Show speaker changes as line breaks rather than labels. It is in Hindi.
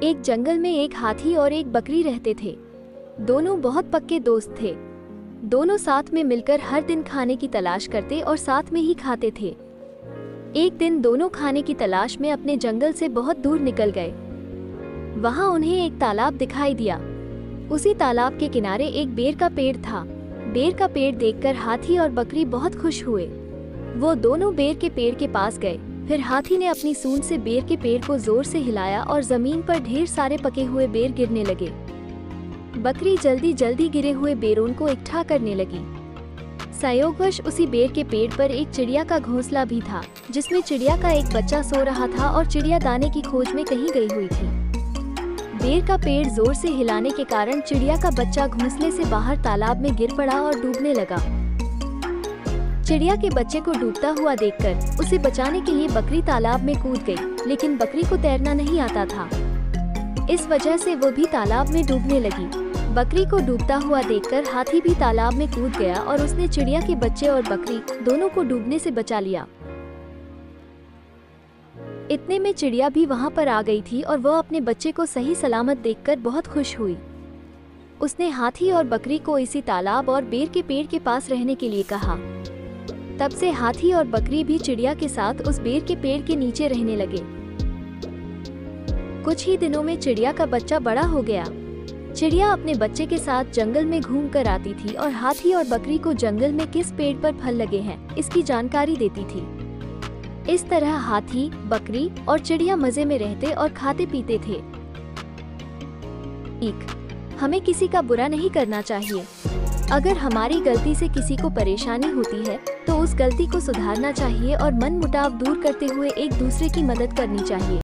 एक जंगल में एक हाथी और एक बकरी रहते थे। दोनों बहुत पक्के दोस्त थे। दोनों साथ में मिलकर हर दिन खाने की तलाश करते और साथ में ही खाते थे। एक दिन दोनों खाने की तलाश में अपने जंगल से बहुत दूर निकल गए। वहां उन्हें एक तालाब दिखाई दिया। उसी तालाब के किनारे एक बेर का पेड़ था। बेर का पेड़ देखकर हाथी और बकरी बहुत खुश हुए। वो दोनों बेर के पेड़ के पास गए। फिर हाथी ने अपनी सूंड से बेर के पेड़ को जोर से हिलाया और जमीन पर ढेर सारे पके हुए बेर गिरने लगे। बकरी जल्दी जल्दी गिरे हुए बेरों को इकट्ठा करने लगी। संयोगवश उसी बेर के पेड़ पर एक चिड़िया का घोंसला भी था, जिसमें चिड़िया का एक बच्चा सो रहा था और चिड़िया दाने की खोज में कहीं गई हुई थी। बेर का पेड़ जोर से हिलाने के कारण चिड़िया का बच्चा घोंसले से बाहर तालाब में गिर पड़ा और डूबने लगा। चिड़िया के बच्चे को डूबता हुआ देखकर उसे बचाने के लिए बकरी तालाब में कूद गई, लेकिन बकरी को तैरना नहीं आता था। इस वजह से वो भी तालाब में डूबने लगी। बकरी को डूबता हुआ देखकर हाथी भी तालाब में कूद गया और उसने चिड़िया के बच्चे और बकरी दोनों को डूबने से बचा लिया। इतने में चिड़िया भी वहां पर आ गई थी और वह अपने बच्चे को सही सलामत देखकर बहुत खुश हुई। उसने हाथी और बकरी को इसी तालाब और बेर के पेड़ के पास रहने के लिए कहा। तब से हाथी और बकरी भी चिड़िया के साथ उस बेर के पेड़ के नीचे रहने लगे। कुछ ही दिनों में चिड़िया का बच्चा बड़ा हो गया। चिड़िया अपने बच्चे के साथ जंगल में घूम कर आती थी और हाथी और बकरी को जंगल में किस पेड़ पर फल लगे हैं इसकी जानकारी देती थी। इस तरह हाथी, बकरी और चिड़िया मजे में रहते और खाते पीते थे। हमें किसी का बुरा नहीं करना चाहिए। अगर हमारी गलती से किसी को परेशानी होती है तो उस गलती को सुधारना चाहिए और मनमुटाव दूर करते हुए एक दूसरे की मदद करनी चाहिए।